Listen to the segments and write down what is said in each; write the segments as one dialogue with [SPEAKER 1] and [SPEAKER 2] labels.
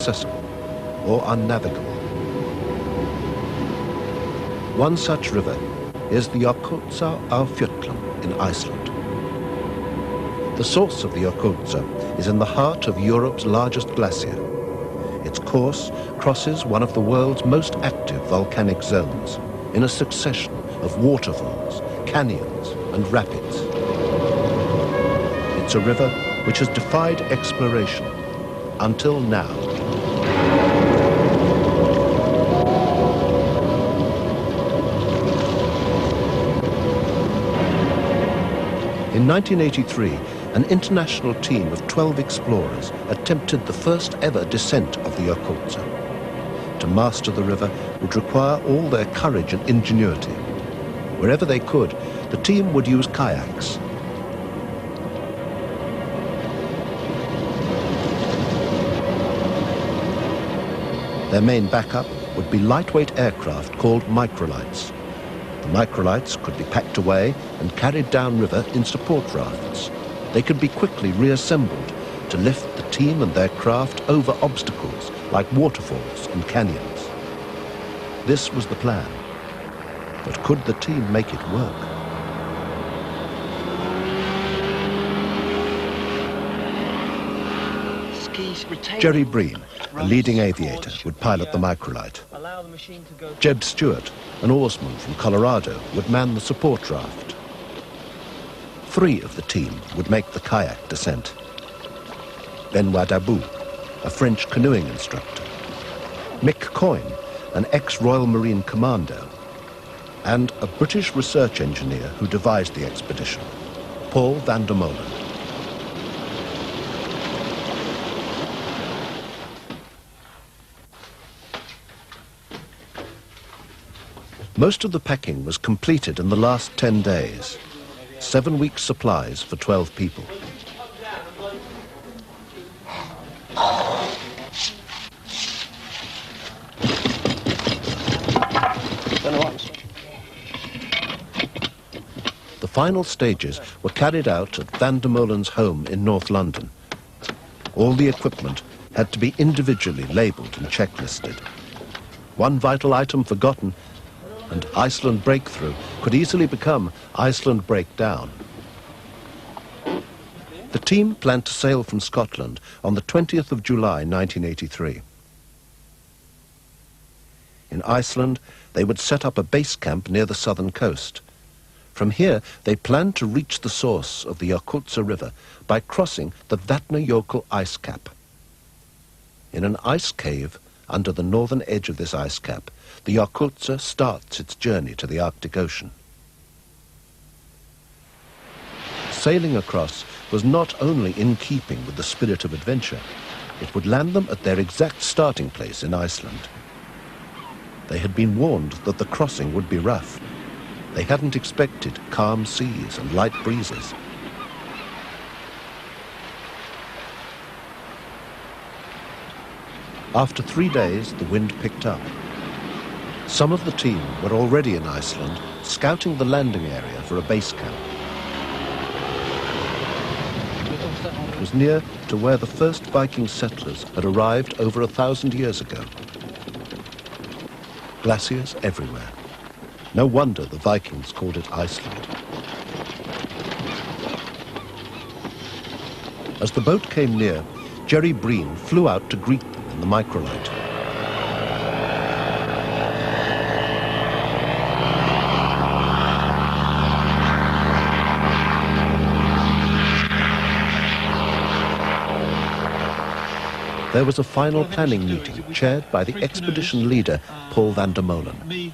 [SPEAKER 1] inaccessible or unnavigable. One such river is the Jökulsá á Fjöllum in Iceland. The source of the Jökulsá is in the heart of Europe's largest glacier. Its course crosses one of the world's most active volcanic zones in a succession of waterfalls, canyons and rapids. It's a river which has defied exploration until now. In 1983, an international team of 12 explorers attempted the first ever descent of the Jökulsá. To master the river would require all their courage and ingenuity. Wherever they could, the team would use kayaks. Their main backup would be lightweight aircraft called microlights. The microlights could be packed away and carried downriver in support rafts. They could be quickly reassembled to lift the team and their craft over obstacles like waterfalls and canyons. This was the plan. But could the team make it work? Jerry Breen, a leading aviator, would pilot the microlight. Jeb Stewart, an oarsman from Colorado, would man the support raft. 3 of the team would make the kayak descent. Benoit Dabou, a French canoeing instructor. Mick Coyne, an ex-Royal Marine commando. And a British research engineer who devised the expedition, Paul van der Molen. Most of the packing was completed in the last 10 days. 7 weeks' supplies for 12 people. The final stages were carried out at van der Molen's home in North London. All the equipment had to be individually labelled and checklisted. One vital item forgotten, and Iceland breakthrough could easily become Iceland breakdown. The team planned to sail from Scotland on the 20th of July 1983. In Iceland, they would set up a base camp near the southern coast. From here, they planned to reach the source of the Jökulsá River by crossing the Vatnajökull ice cap. In an ice cave under the northern edge of this ice cap, the Jökulsá starts its journey to the Arctic Ocean. Sailing across was not only in keeping with the spirit of adventure, it would land them at their exact starting place in Iceland. They had been warned that the crossing would be rough. They hadn't expected calm seas and light breezes. After 3 days, the wind picked up. Some of the team were already in Iceland, scouting the landing area for a base camp. It was near to where the first Viking settlers had arrived over 1,000 years ago. Glaciers everywhere. No wonder the Vikings called it Iceland. As the boat came near, Jerry Breen flew out to greet them in the microlight. There was a final planning meeting chaired by the expedition leader, Paul van der Molen.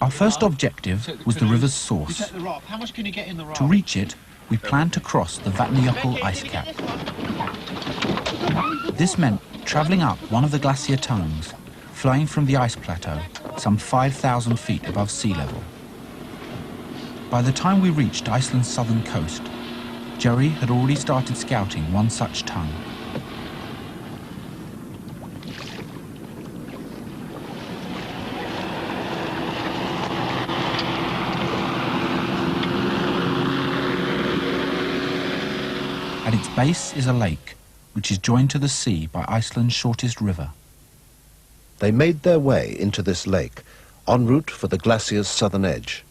[SPEAKER 2] Our first objective was the river's source. To reach it, we planned to cross the Vatnajökull ice cap. This meant travelling up one of the glacier tongues, flowing from the ice plateau, some 5,000 feet above sea level. By the time we reached Iceland's southern coast, Jerry had already started scouting one such tongue. At its base is a lake, which is joined to the sea by Iceland's shortest river.
[SPEAKER 1] They made their way into this lake, en route for the glacier's southern edge.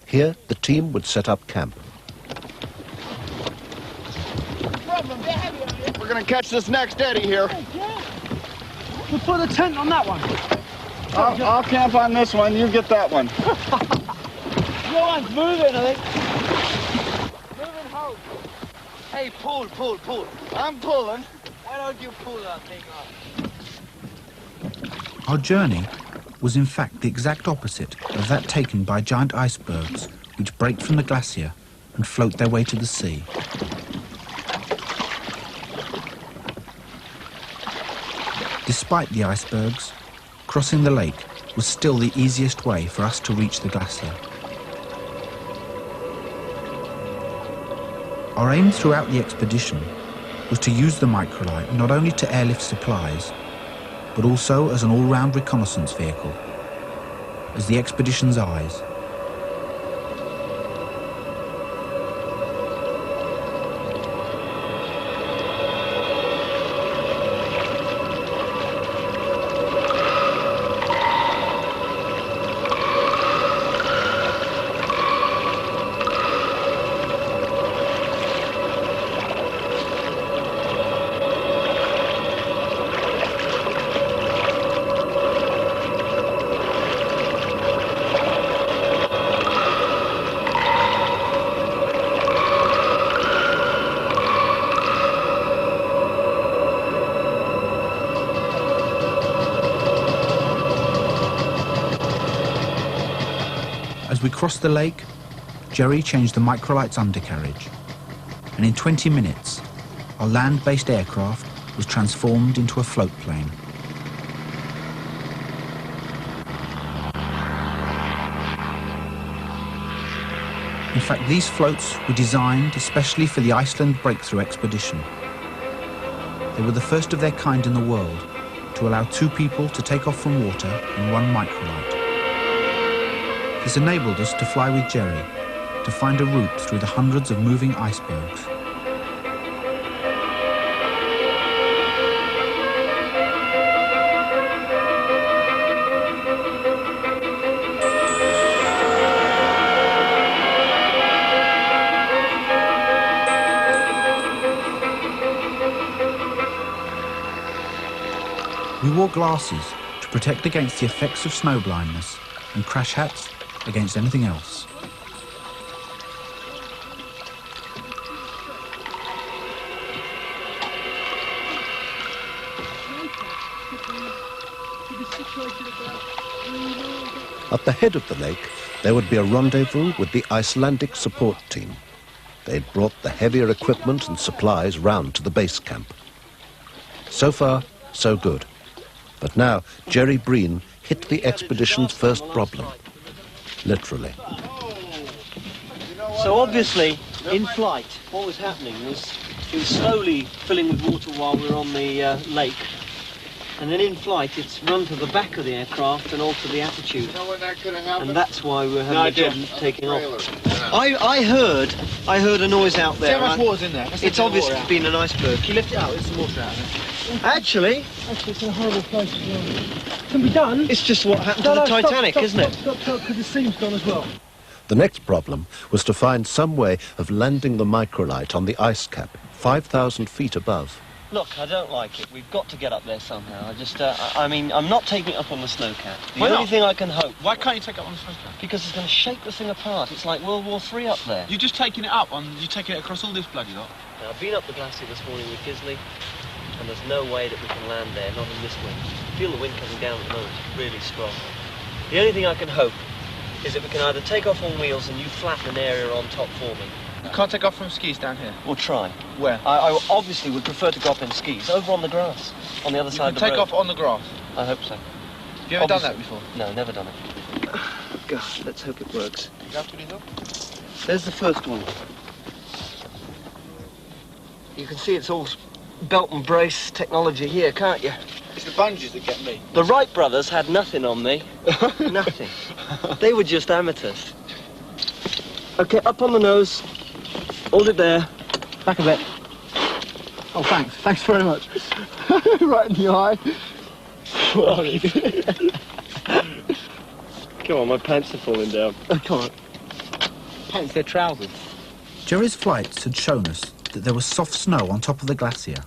[SPEAKER 1] Here, the team would set up camp.
[SPEAKER 3] We're going to catch this next eddy here.
[SPEAKER 4] We'll put a tent on that one.
[SPEAKER 3] I'll camp on this one. You get that one.
[SPEAKER 4] Your one's moving, I think. Moving home. Hey, pull.
[SPEAKER 3] I'm pulling.
[SPEAKER 4] Why don't you pull that thing up?
[SPEAKER 2] Our journey was in fact the exact opposite of that taken by giant icebergs which break from the glacier and float their way to the sea. Despite the icebergs, crossing the lake was still the easiest way for us to reach the glacier. Our aim throughout the expedition was to use the microlight not only to airlift supplies, but also as an all-round reconnaissance vehicle, as the expedition's eyes. As we crossed the lake, Jerry changed the microlight's undercarriage, and in 20 minutes, our land-based aircraft was transformed into a float plane. In fact, these floats were designed especially for the Iceland breakthrough expedition. They were the first of their kind in the world to allow two people to take off from water in one microlight. This enabled us to fly with Jerry to find a route through the hundreds of moving icebergs. We wore glasses to protect against the effects of snow blindness and crash hats against anything else.
[SPEAKER 1] At the head of the lake, there would be a rendezvous with the Icelandic support team. They'd brought the heavier equipment and supplies round to the base camp. So far, so good. But now, Jerry Breen hit the expedition's first problem. Literally.
[SPEAKER 5] So obviously, in flight, what was happening was it was slowly filling with water while we were on the lake. And then in flight, it's run to the back of the aircraft and alter the attitude. And that's why we're having a problem taking off. I heard a noise out there.
[SPEAKER 4] See how much water's in there?
[SPEAKER 5] It's obviously been an iceberg.
[SPEAKER 4] Can you lift it out? There's some water out there.
[SPEAKER 5] Actually,
[SPEAKER 4] it's in a horrible place as well. Can be done.
[SPEAKER 5] it's just what happened to the Titanic, isn't it?
[SPEAKER 4] Stop, because the seam's gone as well.
[SPEAKER 1] The next problem was to find some way of landing the microlight on the ice cap, 5,000 feet above.
[SPEAKER 5] Look, I don't like it. We've got to get up there somehow. I mean, I'm not taking it up on the snowcat. The
[SPEAKER 4] Why
[SPEAKER 5] only
[SPEAKER 4] not?
[SPEAKER 5] thing I can hope...
[SPEAKER 4] Why can't you take it on the snowcat?
[SPEAKER 5] Because it's going to shake the thing apart. It's like World War III up there.
[SPEAKER 4] You're just taking it up you're taking it across all this bloody lot.
[SPEAKER 5] Now, I've been up the glacier this morning with Gisley, and there's no way that we can land there, not in this wind. I feel the wind coming down at the moment. It's really strong. The only thing I can hope is that we can either take off on wheels and you flatten an area on top for me.
[SPEAKER 4] You can't take off from skis down here?
[SPEAKER 5] Or try.
[SPEAKER 4] Where?
[SPEAKER 5] I obviously would prefer to go up in skis, over on the grass, on the other side of the road.
[SPEAKER 4] Take off on the grass?
[SPEAKER 5] I hope so.
[SPEAKER 4] Have you ever done that before?
[SPEAKER 5] No, never done it. God, let's hope it works.
[SPEAKER 4] You have to do that?
[SPEAKER 5] There's the first one. You can see it's all belt and brace technology here, can't you?
[SPEAKER 4] It's the bungees that get me.
[SPEAKER 5] The Wright brothers had nothing on me. Nothing. They were just amateurs. Okay, up on the nose. Hold it there. Back a bit.
[SPEAKER 3] Oh, thanks. Thanks very much. Right in the eye.
[SPEAKER 6] Come on, my pants are falling down.
[SPEAKER 3] Oh, come on.
[SPEAKER 4] Pants, they're trousers.
[SPEAKER 2] Jerry's flights had shown us that there was soft snow on top of the glacier.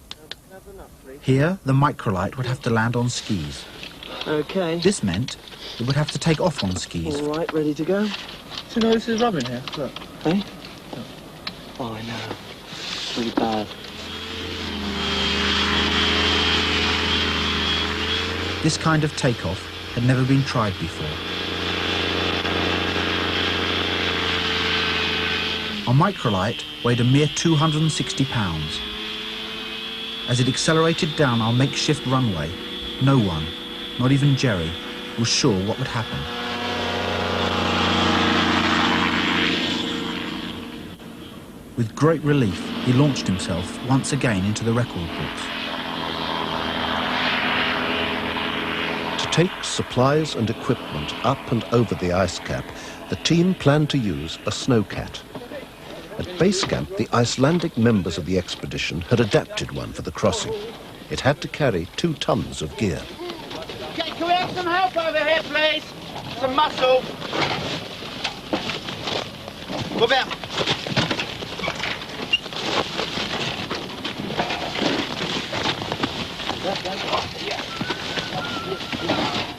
[SPEAKER 2] Here, the microlight would have to land on skis.
[SPEAKER 5] Okay.
[SPEAKER 2] This meant it would have to take off on skis.
[SPEAKER 5] All right, ready to go?
[SPEAKER 4] So no, this is rubbing here. Look.
[SPEAKER 5] Eh? Oh, I know. It's really bad.
[SPEAKER 2] This kind of takeoff had never been tried before. Our microlight weighed a mere 260 pounds. As it accelerated down our makeshift runway, no one, not even Jerry, was sure what would happen. With great relief, he launched himself once again into the record books.
[SPEAKER 1] To take supplies and equipment up and over the ice cap, the team planned to use a snowcat. At base camp, the Icelandic members of the expedition had adapted one for the crossing. It had to carry 2 tons of gear.
[SPEAKER 7] Okay, can we have some help over here, please? Some muscle. Move out.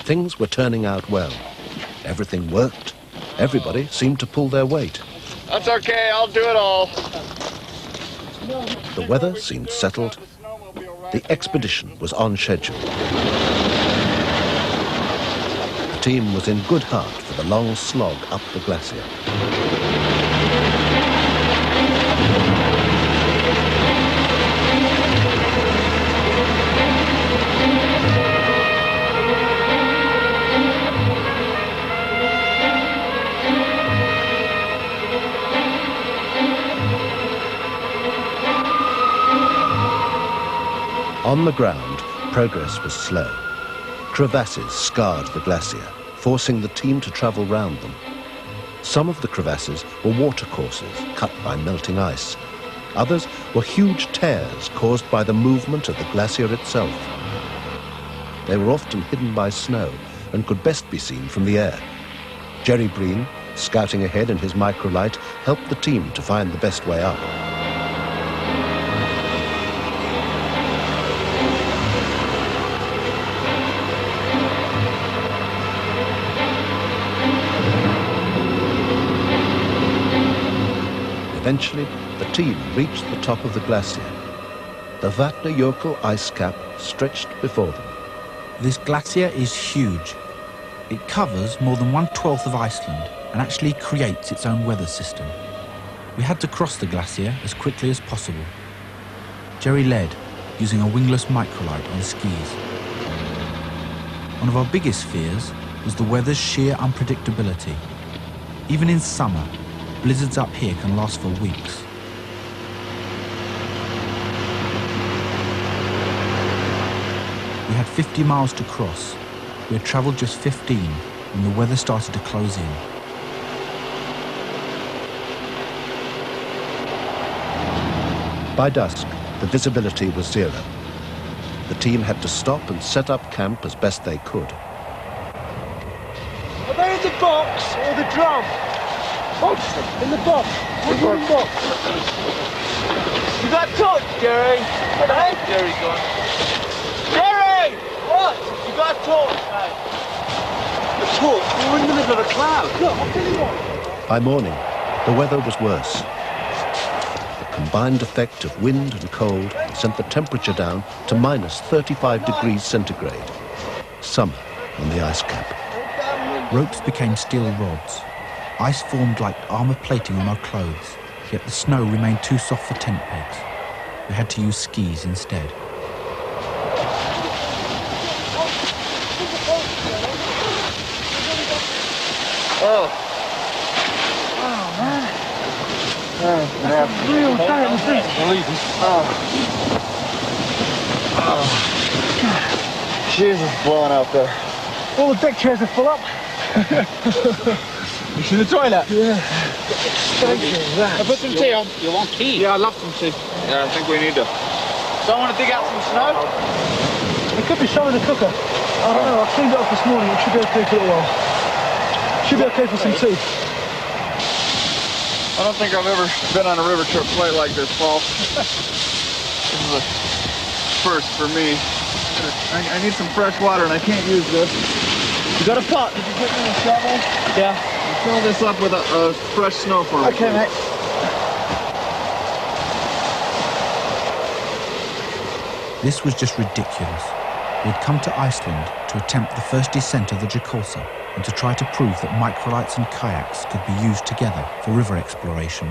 [SPEAKER 1] Things were turning out well. Everything worked. Everybody seemed to pull their weight.
[SPEAKER 3] That's okay, I'll do it all.
[SPEAKER 1] The weather seemed settled. The expedition was on schedule. The team was in good heart for the long slog up the glacier. On the ground, progress was slow. Crevasses scarred the glacier, forcing the team to travel round them. Some of the crevasses were watercourses cut by melting ice. Others were huge tears caused by the movement of the glacier itself. They were often hidden by snow and could best be seen from the air. Jerry Breen, scouting ahead in his microlight, helped the team to find the best way up. Eventually, the team reached the top of the glacier. The Vatnajökull ice cap stretched before them.
[SPEAKER 2] This glacier is huge. It covers more than 1/12 of Iceland and actually creates its own weather system. We had to cross the glacier as quickly as possible. Jerry led, using a wingless microlight on skis. One of our biggest fears was the weather's sheer unpredictability. Even in summer, blizzards up here can last for weeks. We had 50 miles to cross. We had travelled just 15 when the weather started to close in.
[SPEAKER 1] By dusk, the visibility was 0. The team had to stop and set up camp as best they could.
[SPEAKER 7] Are they in the box or the drum? Box in the box. What wooden box? You got a torch, Jerry. Hey? Jerry's gone. Jerry! What? You got a torch, mate. A torch? We're in the middle of a cloud. Look, I'll tell you what.
[SPEAKER 1] By morning, the weather was worse. The combined effect of wind and cold sent the temperature down to minus 35 degrees centigrade. Summer on the ice cap.
[SPEAKER 2] Ropes became steel rods. Ice formed like armour plating on our clothes, yet the snow remained too soft for tent pegs. We had to use skis instead.
[SPEAKER 3] Oh, man. That's a real tight in the feet. Shoes is blowing out there. All the deck chairs are full up. You see the toilet? Yeah. I put some tea on.
[SPEAKER 4] You want tea?
[SPEAKER 3] Yeah, I'd love some tea. Yeah, I think we need to. So I want to dig out some snow?
[SPEAKER 4] It could be some in the cooker. I don't know, I cleaned it up this morning. It should be okay for a little while. Should be okay for some tea.
[SPEAKER 3] I don't think I've ever been on a river trip quite like this, Paul. This is a first for me. I need some fresh water and I can't use this. You got a pot? Did you get me a shovel?
[SPEAKER 4] Yeah.
[SPEAKER 3] Fill this up with a fresh snow for me.
[SPEAKER 4] Okay, mate.
[SPEAKER 2] This was just ridiculous. We'd come to Iceland to attempt the first descent of the Jakulsa and to try to prove that microlights and kayaks could be used together for river exploration,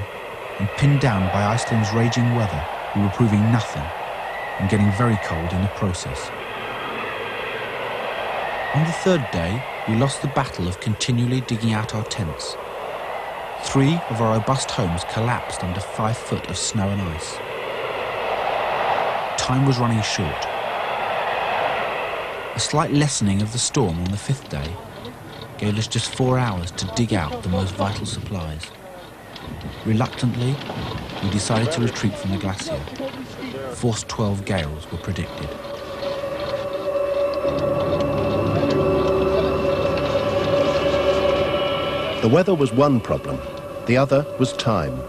[SPEAKER 2] and pinned down by Iceland's raging weather, we were proving nothing and getting very cold in the process. On the third day, we lost the battle of continually digging out our tents. 3 of our robust homes collapsed under 5 foot of snow and ice. Time was running short. A slight lessening of the storm on the 5th day gave us just 4 hours to dig out the most vital supplies. Reluctantly, we decided to retreat from the glacier. Force 12 gales were predicted.
[SPEAKER 1] The weather was one problem. The other was time.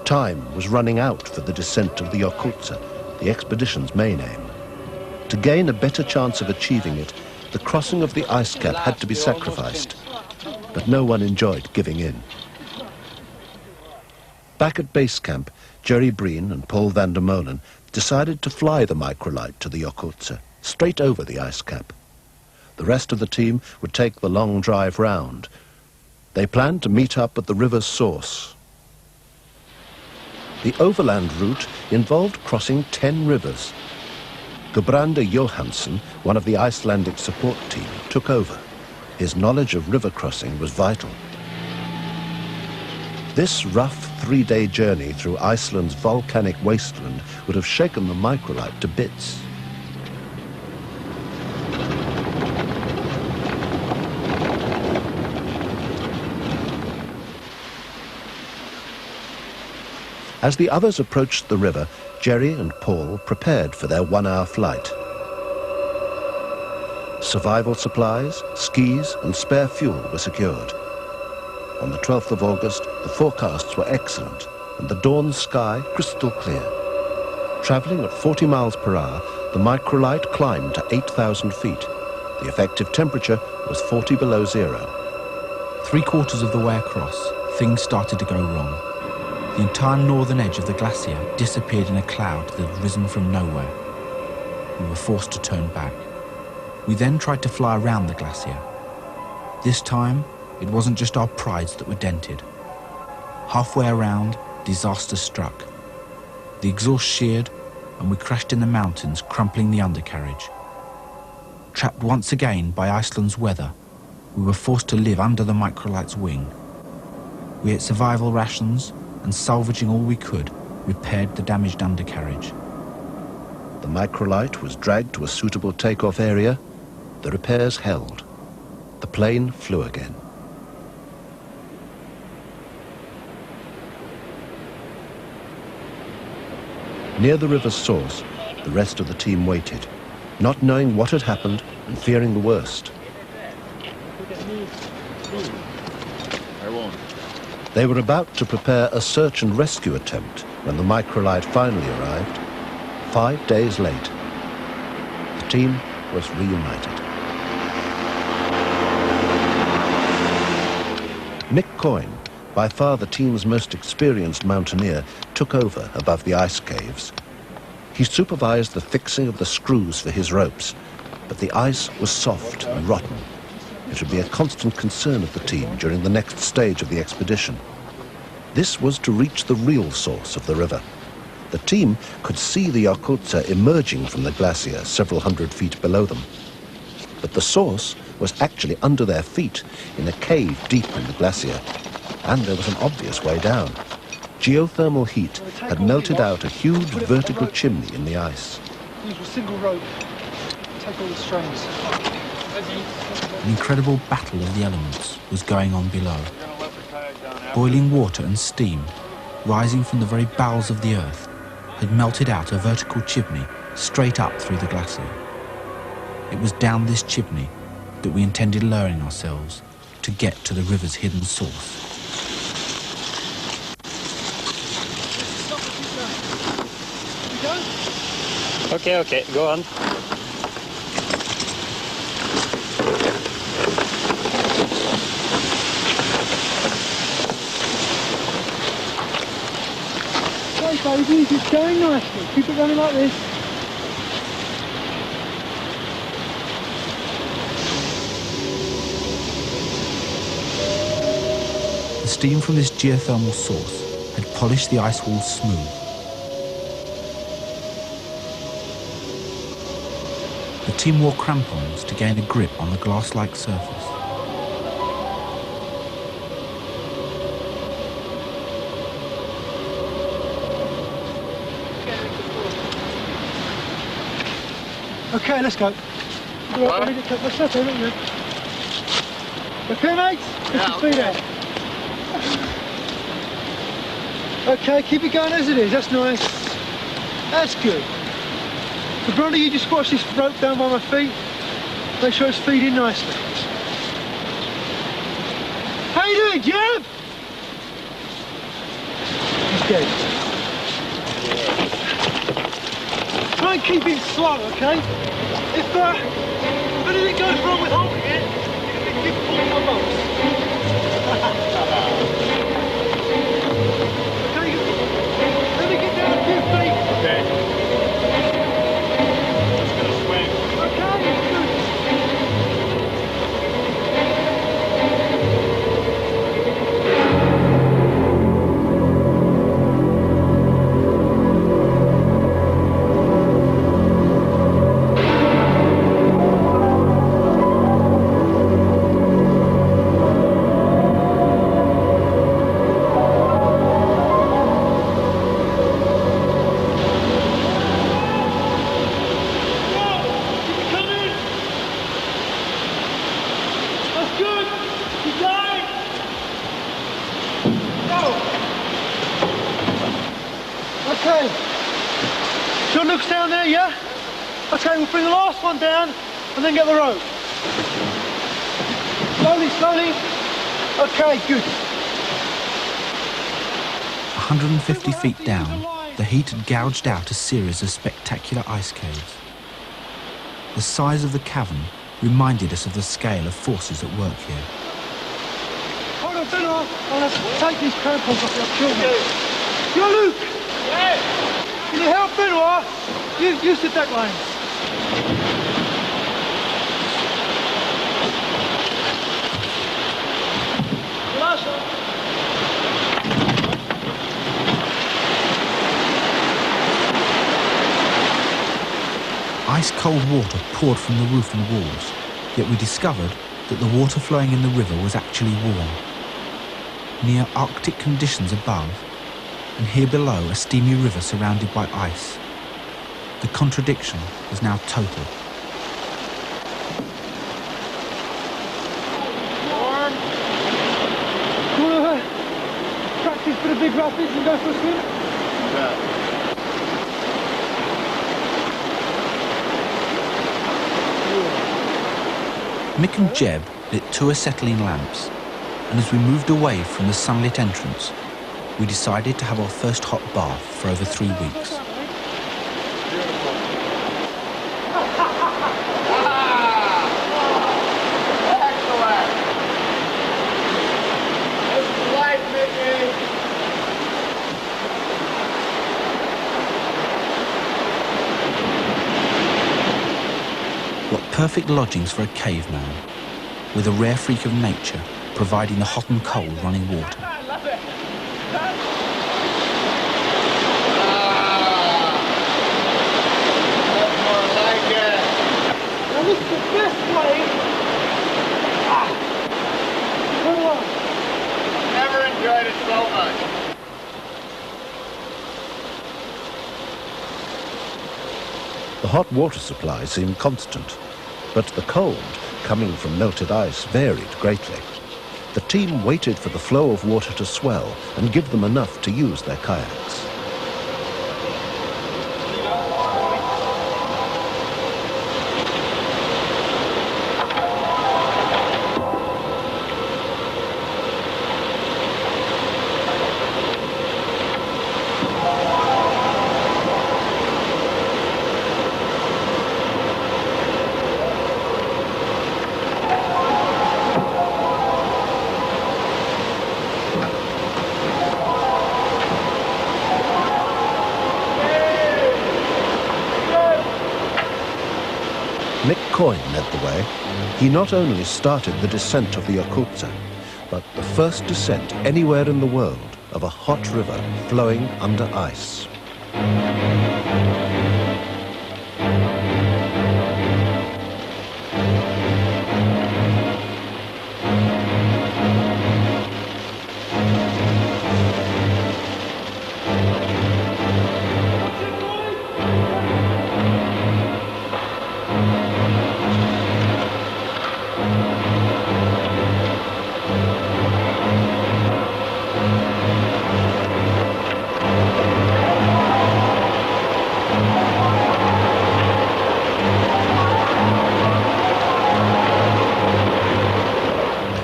[SPEAKER 1] Time was running out for the descent of the Yakuza, the expedition's main aim. To gain a better chance of achieving it, the crossing of the ice cap had to be sacrificed. But no one enjoyed giving in. Back at base camp, Jerry Breen and Paul van der Molen decided to fly the microlight to the Yakuza, straight over the ice cap. The rest of the team would take the long drive round. They planned to meet up at the river's source. The overland route involved crossing 10 rivers. Guðbrandur Jóhannsson, one of the Icelandic support team, took over. His knowledge of river crossing was vital. This rough 3-day journey through Iceland's volcanic wasteland would have shaken the microlight to bits. As the others approached the river, Jerry and Paul prepared for their 1-hour flight. Survival supplies, skis and spare fuel were secured. On the 12th of August, the forecasts were excellent and the dawn sky crystal clear. Travelling at 40 miles per hour, the microlight climbed to 8,000 feet. The effective temperature was 40 below zero.
[SPEAKER 2] 3/4 of the way across, things started to go wrong. The entire northern edge of the glacier disappeared in a cloud that had risen from nowhere. We were forced to turn back. We then tried to fly around the glacier. This time, it wasn't just our prides that were dented. Halfway around, disaster struck. The exhaust sheared, and we crashed in the mountains, crumpling the undercarriage. Trapped once again by Iceland's weather, we were forced to live under the microlight's wing. We ate survival rations, and salvaging all we could, repaired the damaged undercarriage.
[SPEAKER 1] The microlight was dragged to a suitable takeoff area. The repairs held. The plane flew again. Near the river's source, the rest of the team waited, not knowing what had happened and fearing the worst.
[SPEAKER 3] I won't.
[SPEAKER 1] They were about to prepare a search and rescue attempt when the microlight finally arrived, 5 days late. The team was reunited. Mick Coyne, by far the team's most experienced mountaineer, took over above the ice caves. He supervised the fixing of the screws for his ropes, but the ice was soft and rotten. It would be a constant concern of the team during the next stage of the expedition. This was to reach the real source of the river. The team could see the Yakuza emerging from the glacier several hundred feet below them. But the source was actually under their feet in a cave deep in the glacier, and there was an obvious way down. Geothermal heat had melted out a huge vertical chimney in the ice.
[SPEAKER 4] Use a single rope. Take all the strains.
[SPEAKER 2] An incredible battle of the elements was going on below. Boiling water and steam, rising from the very bowels of the earth, had melted out a vertical chimney straight up through the glacier. It was down this chimney that we intended lowering ourselves to get to the river's hidden source.
[SPEAKER 6] Okay, go on.
[SPEAKER 4] Hey baby, it's going nicely. Keep it running like this.
[SPEAKER 2] The steam from this geothermal source had polished the ice walls smooth. The team wore crampons to gain a grip on the glass-like surface.
[SPEAKER 4] Okay, let's go. Right, let's go, look at okay, mates? Get your feet out. Okay, keep it going as it is. That's nice. That's good. So, Bronny, you just squash this rope down by my feet. Make sure it's feeding nicely. How you doing, Jeb? He's dead. Try and keep it slow, okay? If anything goes wrong with holding it, you can keep pulling my ropes. Okay, let me get down a few feet.
[SPEAKER 6] Okay. It's gonna swing.
[SPEAKER 4] Okay, good. Okay. John looks down there, yeah? Okay, we'll bring the last one down and then get the rope. Slowly, slowly. Okay, good.
[SPEAKER 2] 150 feet down, the heat had gouged out a series of spectacular ice caves. The size of the cavern reminded us of the scale of forces at work here.
[SPEAKER 4] Hold on, Benoit. I'll take these crampons off your children. Yo, Luke! Yes. Can you help Benoit? Use the deck lines.
[SPEAKER 2] Ice-cold water poured from the roof and walls, yet we discovered that the water flowing in the river was actually warm. Near Arctic conditions above, and here below a steamy river surrounded by ice. The contradiction was now total.
[SPEAKER 4] Warm. You want to practice for the big rapids and go for a swim?
[SPEAKER 3] Yeah.
[SPEAKER 2] Mick and Jeb lit 2 acetylene lamps, and as we moved away from the sunlit entrance, we decided to have our first hot bath for over 3 weeks. What perfect lodgings for a caveman, with a rare freak of nature providing the hot and cold running water.
[SPEAKER 4] This is the best way. Come on.
[SPEAKER 3] Never enjoyed it so much.
[SPEAKER 1] The hot water supply seemed constant, but the cold, coming from melted ice, varied greatly. The team waited for the flow of water to swell and give them enough to use their kayaks. Coyne led the way. He not only started the descent of the Yakuza, but the first descent anywhere in the world of a hot river flowing under ice.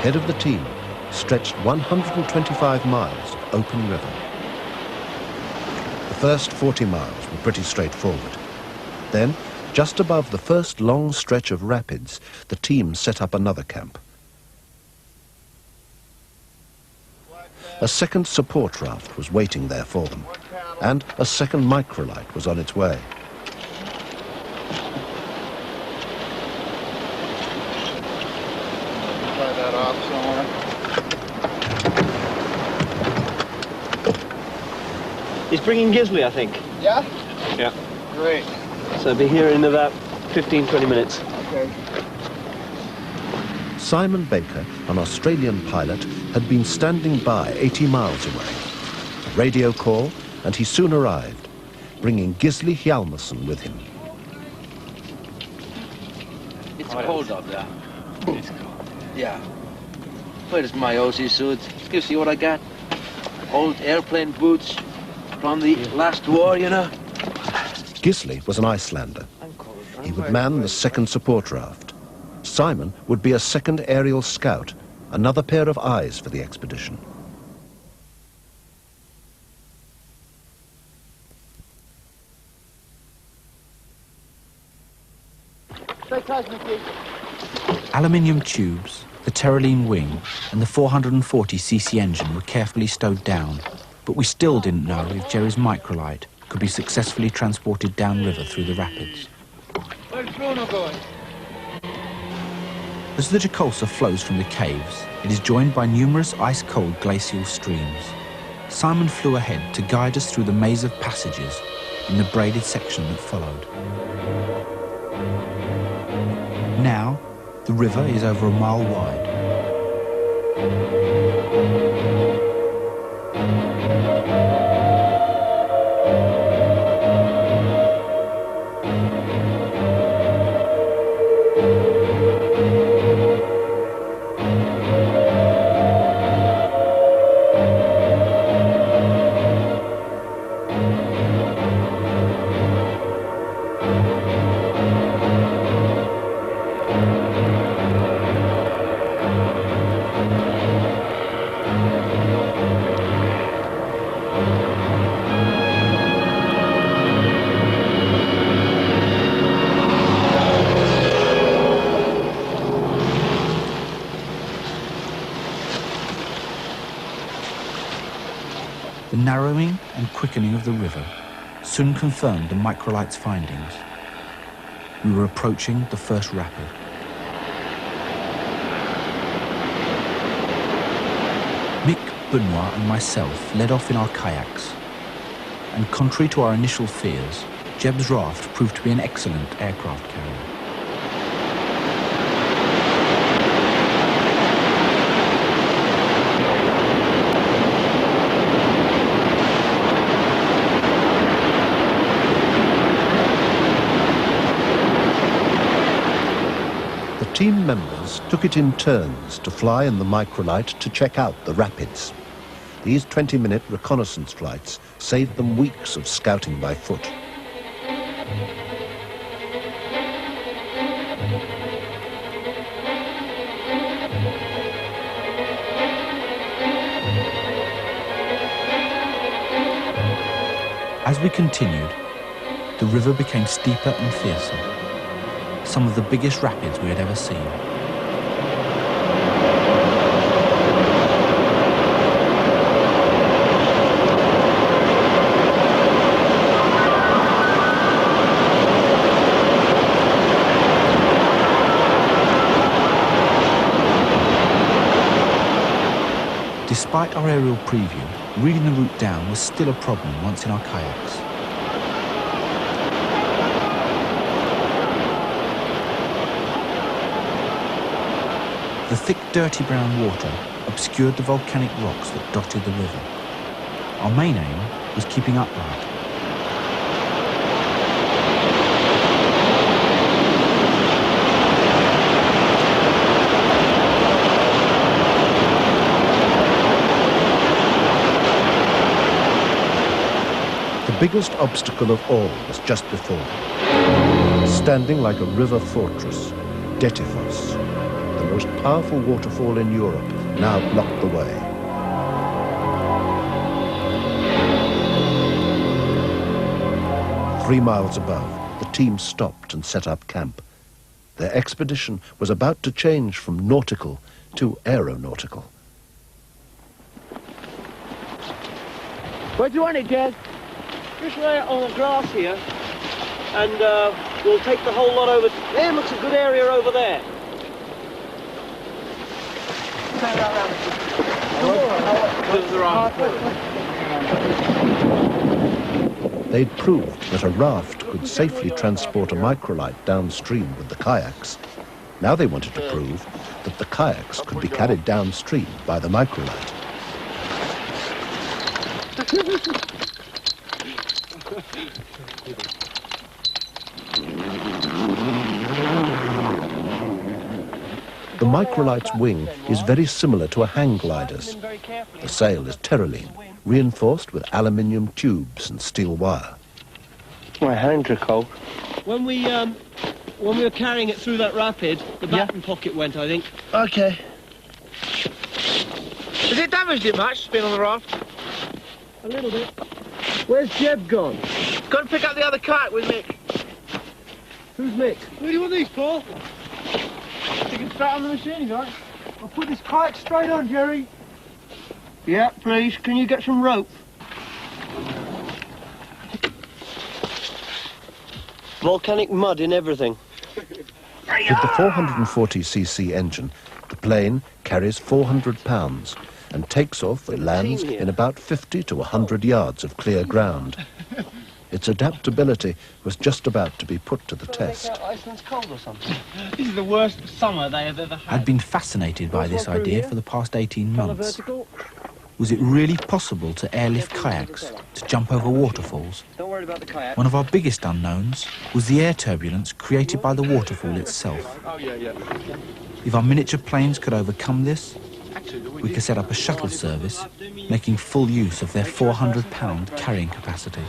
[SPEAKER 1] Ahead of the team stretched 125 miles of open river. The first 40 miles were pretty straightforward. Then, just above the first long stretch of rapids, the team set up another camp. A second support raft was waiting there for them, and a second microlight was on its way.
[SPEAKER 3] Try that off somewhere.
[SPEAKER 5] He's bringing Gisley, I think.
[SPEAKER 3] Yeah?
[SPEAKER 5] Yeah.
[SPEAKER 3] Great.
[SPEAKER 5] So I'll be here in about 15, 20 minutes.
[SPEAKER 3] Okay.
[SPEAKER 1] Simon Baker, an Australian pilot, had been standing by 80 miles away. A radio call, and he soon arrived, bringing Gisley Hjalmarsson with him.
[SPEAKER 8] It's cold up there. It's cold. Yeah. Where's my Aussie suit? You see what I got? Old airplane boots from the last war, you know?
[SPEAKER 1] Gisley was an Icelander. He would man the second support raft. Simon would be a second aerial scout, another pair of eyes for the expedition.
[SPEAKER 2] Aluminium tubes, the Terraline wing and the 440cc engine were carefully stowed down, but we still didn't know if Jerry's microlight could be successfully transported downriver through the rapids.
[SPEAKER 4] Where's Bruno going?
[SPEAKER 2] As the Jacolsa flows from the caves, it is joined by numerous ice-cold glacial streams. Simon flew ahead to guide us through the maze of passages in the braided section that followed. Now, the river is over a mile wide. The narrowing and quickening of the river soon confirmed the microlight's findings. We were approaching the first rapid. Mick, Benoit and myself led off in our kayaks, and contrary to our initial fears, Jeb's raft proved to be an excellent aircraft carrier.
[SPEAKER 1] Team members took it in turns to fly in the microlight to check out the rapids. These 20-minute reconnaissance flights saved them weeks of scouting by foot.
[SPEAKER 2] As we continued, the river became steeper and fiercer. Some of the biggest rapids we had ever seen. Despite our aerial preview, reading the route down was still a problem once in our kayaks. The thick, dirty brown water obscured the volcanic rocks that dotted the river. Our main aim was keeping upright.
[SPEAKER 1] The biggest obstacle of all was just before them. Standing like a river fortress, Dettifoss, the most powerful waterfall in Europe, now blocked the way. Three miles above, the team stopped and set up camp. Their expedition was about to change from nautical to aeronautical.
[SPEAKER 5] Where do you want it, Jed? Just lay it on the grass here, and we'll take the whole lot over. There looks a good area over there.
[SPEAKER 1] They'd proved that a raft could safely transport a microlight downstream with the kayaks. Now they wanted to prove that the kayaks could be carried downstream by the microlight. The microlight's wing is very similar to a hang glider's. The sail is terraline, reinforced with aluminium tubes and steel wire.
[SPEAKER 8] My hands are cold.
[SPEAKER 5] When we were carrying it through that rapid, the batten pocket went, I think.
[SPEAKER 7] Okay. Has it damaged it much, being on the raft?
[SPEAKER 5] A little bit. Where's Jeb gone?
[SPEAKER 7] Go and pick up the other kayak with Mick.
[SPEAKER 5] Who's Mick?
[SPEAKER 4] Where do you want these, Paul?
[SPEAKER 7] Stick it straight on the machine, right?
[SPEAKER 4] I'll put this kayak straight on, Jerry.
[SPEAKER 5] Yeah, please. Can you get some rope? Volcanic mud in everything.
[SPEAKER 1] With the 440cc engine, the plane carries 400 pounds and takes off and lands in about 50 to 100 yards of clear ground. Its adaptability was just about to be put to the test.
[SPEAKER 5] Iceland's cold or something.
[SPEAKER 7] This is the worst summer they have ever had.
[SPEAKER 2] I'd been fascinated by this idea for the past 18 months.
[SPEAKER 5] Vertical.
[SPEAKER 2] Was it really possible to airlift kayaks to jump over waterfalls?
[SPEAKER 5] Don't worry about the kayak.
[SPEAKER 2] One of our biggest unknowns was the air turbulence created by the waterfall itself.
[SPEAKER 3] Oh, yeah.
[SPEAKER 2] If our miniature planes could overcome this, we could set up a shuttle service, making full use of their 400-pound carrying capacity.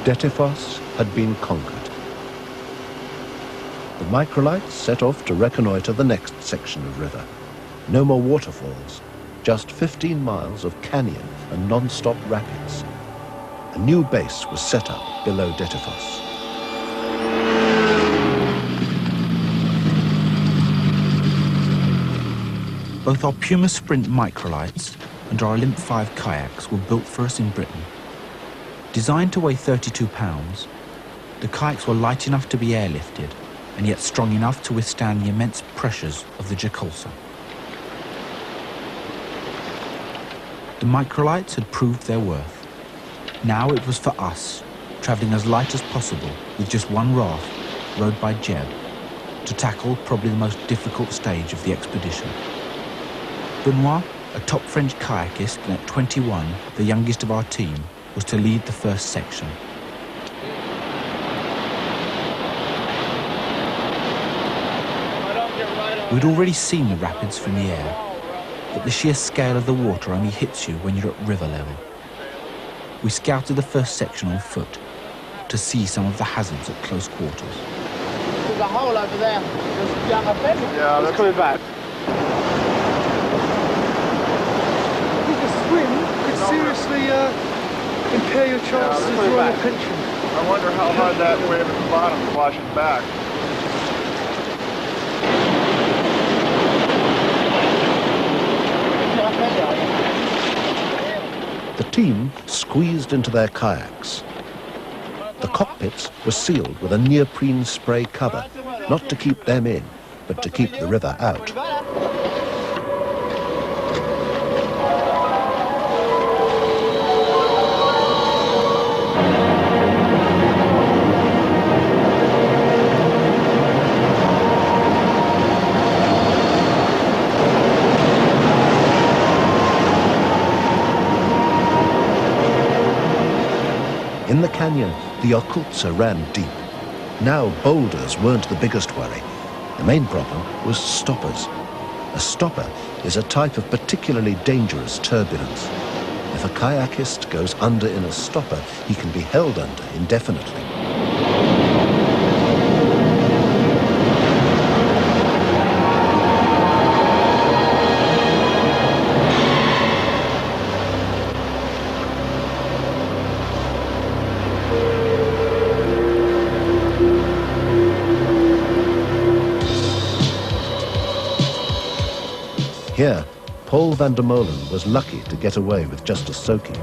[SPEAKER 1] Dettifoss had been conquered. The microlights set off to reconnoitre the next section of river. No more waterfalls, just 15 miles of canyon and non-stop rapids. A new base was set up below Dettifoss.
[SPEAKER 2] Both our Puma Sprint microlights and our Olymp 5 kayaks were built for us in Britain. Designed to weigh 32 pounds, the kayaks were light enough to be airlifted and yet strong enough to withstand the immense pressures of the Jaculsa. The microlights had proved their worth. Now it was for us, travelling as light as possible with just one raft, rowed by Jeb, to tackle probably the most difficult stage of the expedition. Benoit, a top French kayakist and at 21, the youngest of our team, was to lead the first section. We'd already seen the rapids from the air, but the sheer scale of the water only hits you when you're at river level. We scouted the first section on foot to see some of the hazards at close quarters.
[SPEAKER 7] There's a hole over there.
[SPEAKER 3] Yeah, that's coming back.
[SPEAKER 4] I think a swim could seriously impair your chances of drawing a pension.
[SPEAKER 3] I wonder how hard that wave at the bottom washes back.
[SPEAKER 1] The team squeezed into their kayaks. The cockpits were sealed with a neoprene spray cover, not to keep them in, but to keep the river out. In the canyon, the Jaculsa ran deep. Now boulders weren't the biggest worry. The main problem was stoppers. A stopper is a type of particularly dangerous turbulence. If a kayakist goes under in a stopper, he can be held under indefinitely. Here, Paul van der Molen was lucky to get away with just a soaking.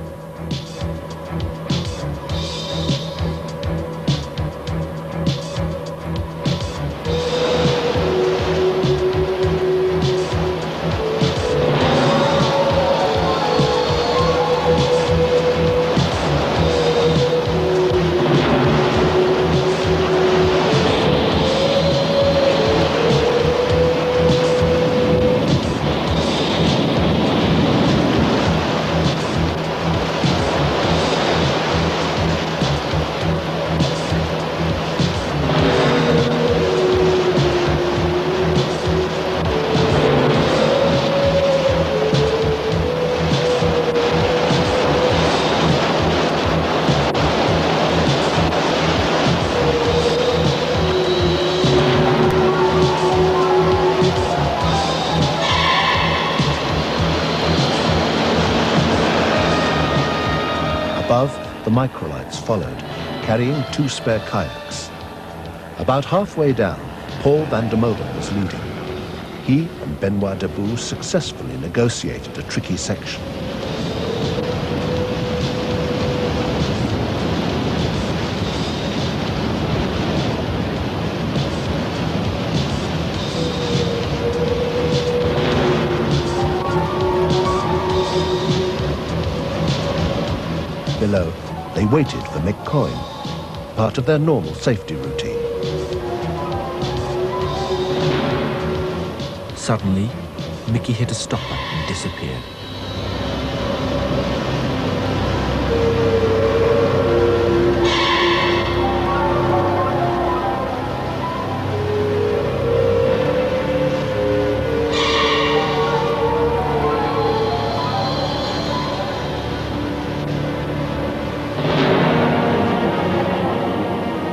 [SPEAKER 1] Above, the microlights followed, carrying 2 spare kayaks. About halfway down, Paul van der Molen was leading. He and Benoit Debout successfully negotiated a tricky section. Below, they waited for Mick Coyne, part of their normal safety routine.
[SPEAKER 2] Suddenly, Mickey hit a stopper and disappeared.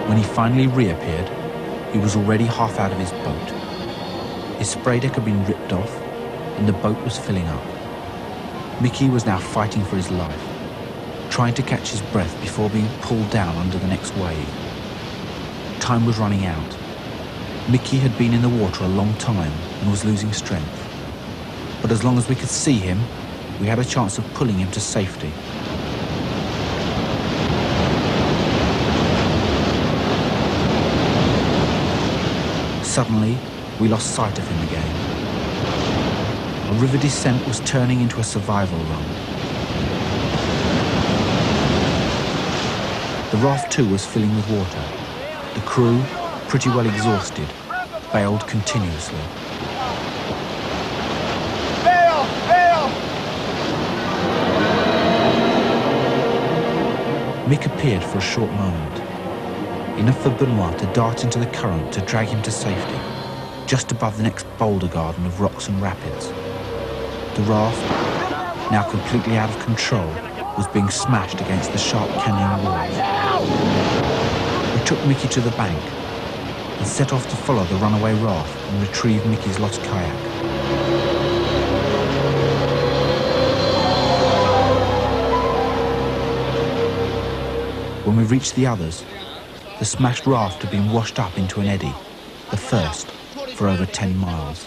[SPEAKER 2] When he finally reappeared, he was already half out of his boat. His spray deck had been ripped off, and the boat was filling up. Mickey was now fighting for his life, trying to catch his breath before being pulled down under the next wave. Time was running out. Mickey had been in the water a long time and was losing strength. but as long as we could see him, we had a chance of pulling him to safety. Suddenly, we lost sight of him again. Our river descent was turning into a survival run. The raft too was filling with water. The crew, pretty well exhausted, bailed continuously.
[SPEAKER 3] Bail! Bail!
[SPEAKER 2] Mick appeared for a short moment, enough for Benoit to dart into the current to drag him to safety, just above the next boulder garden of rocks and rapids. The raft, now completely out of control, was being smashed against the sharp canyon walls. We took Mickey to the bank and set off to follow the runaway raft and retrieve Mickey's lost kayak. When we reached the others, the smashed raft had been washed up into an eddy, the first for over 10 miles.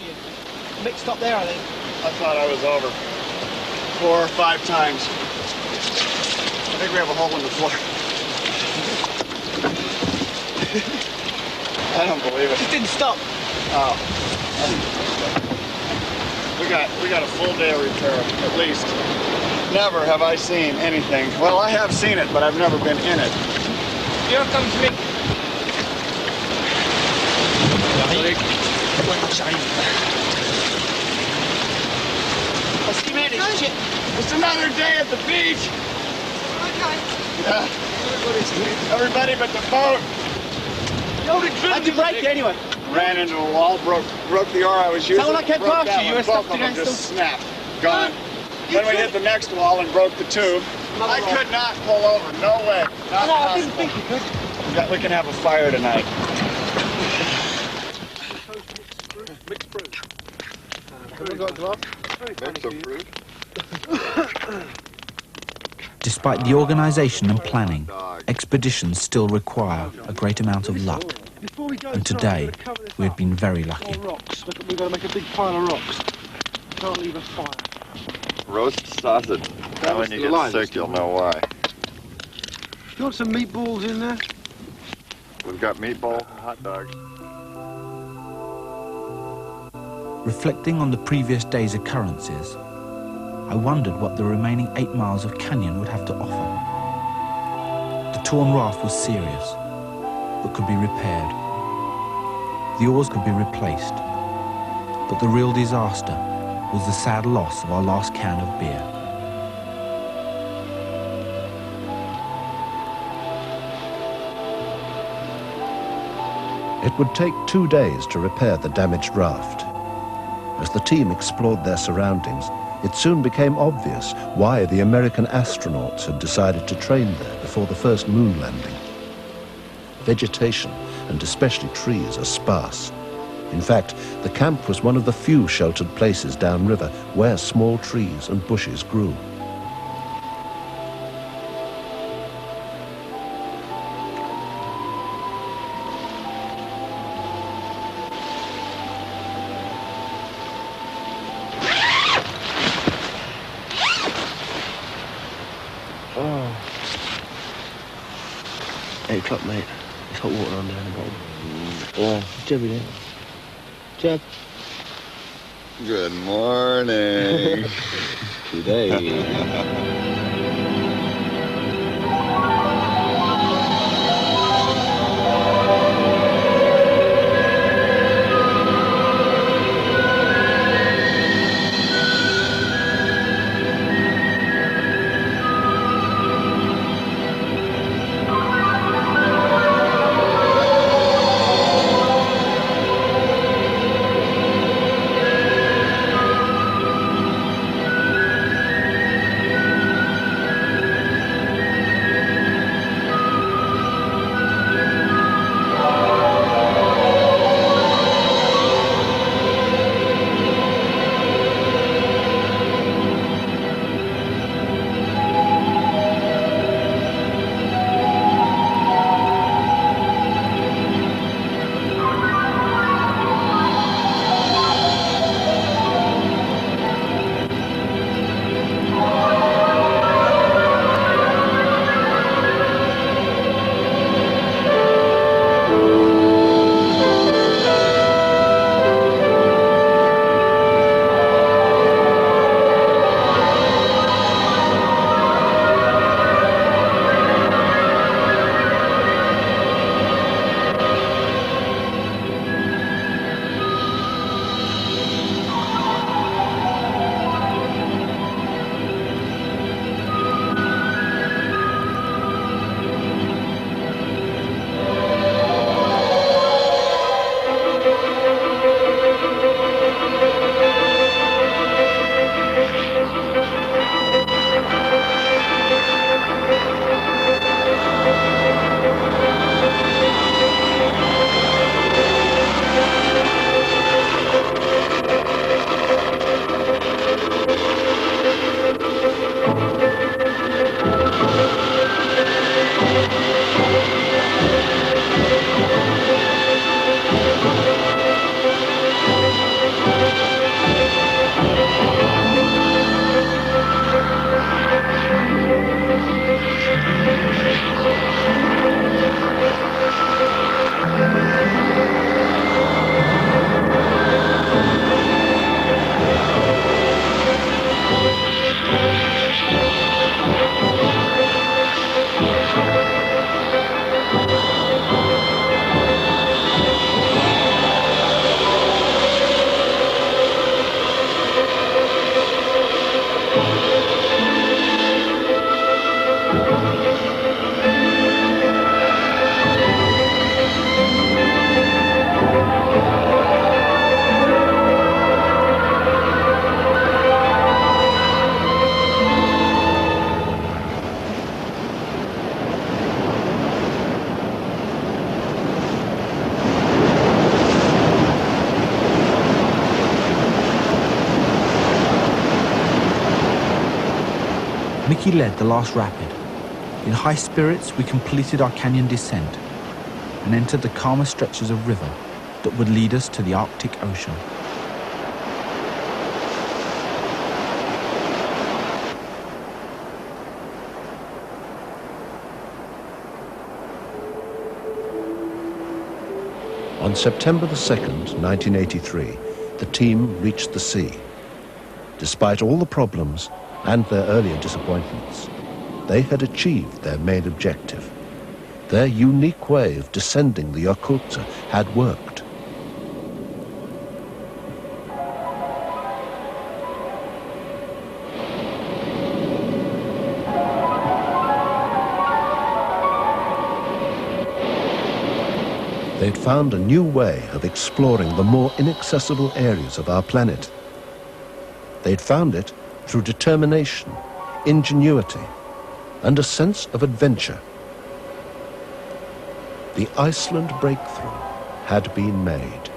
[SPEAKER 5] Mixed up there, I think.
[SPEAKER 3] I thought I was over 4 or 5 times. I think we have a hole in the floor. I don't believe it.
[SPEAKER 5] It didn't stop.
[SPEAKER 3] Oh. We got a full day of repair, at least. Never have I seen anything. Well, I have seen it, but I've never been in it.
[SPEAKER 5] Here comes Mick.
[SPEAKER 3] It's another day at the beach.
[SPEAKER 4] Okay.
[SPEAKER 3] Yeah. Everybody but the boat.
[SPEAKER 5] How'd you break it anyway?
[SPEAKER 3] Ran into a wall, broke the oar I was using.
[SPEAKER 5] when I came
[SPEAKER 3] broke
[SPEAKER 5] past
[SPEAKER 3] that
[SPEAKER 5] you, you
[SPEAKER 3] one.
[SPEAKER 5] were stuck
[SPEAKER 3] Both of them
[SPEAKER 5] against
[SPEAKER 3] just snapped. Gone. Then we hit the next wall and broke the tube. I could not pull over. No way. Not
[SPEAKER 4] No, I
[SPEAKER 3] possible.
[SPEAKER 4] didn't think you could.
[SPEAKER 3] We can have a fire tonight.
[SPEAKER 4] Mixed fruit.
[SPEAKER 3] Have we got gloves? Mix of fruit.
[SPEAKER 2] Despite the organisation and planning, expeditions still require a great amount of luck.
[SPEAKER 4] Before we go
[SPEAKER 2] And
[SPEAKER 4] inside,
[SPEAKER 2] today,
[SPEAKER 4] we're gonna cover this
[SPEAKER 2] we have
[SPEAKER 4] up.
[SPEAKER 2] been very lucky.
[SPEAKER 4] More rocks. Look, we've got to make a big pile of rocks. Can't leave a fire.
[SPEAKER 9] Roast sausage. Now when you get sick, you'll know why.
[SPEAKER 4] You want some meatballs in there?
[SPEAKER 9] We've got meatball, hot dogs.
[SPEAKER 2] Reflecting on the previous day's occurrences, I wondered what the remaining 8 miles of canyon would have to offer. The torn raft was serious, but could be repaired. The oars could be replaced, but the real disaster was the sad loss of our last can of beer.
[SPEAKER 1] It would take 2 days to repair the damaged raft. As the team explored their surroundings, it soon became obvious why the American astronauts had decided to train there before the first moon landing. Vegetation, and especially trees, are sparse. In fact, the camp was one of the few sheltered places downriver where small trees and bushes grew.
[SPEAKER 8] Oh. 8 o'clock, mate. There's hot water on there in the bottom. Yeah, Jebby there. Jeb.
[SPEAKER 9] Good morning.
[SPEAKER 8] Today.
[SPEAKER 2] Mickey led the last rapid. In high spirits, we completed our canyon descent and entered the calmer stretches of river that would lead us to the Arctic Ocean.
[SPEAKER 1] On September the 2nd, 1983, the team reached the sea. Despite all the problems and their earlier disappointments, they had achieved their main objective. Their unique way of descending the Yakuza had worked. They'd found a new way of exploring the more inaccessible areas of our planet. They'd found it through determination, ingenuity, and a sense of adventure. The Iceland breakthrough had been made.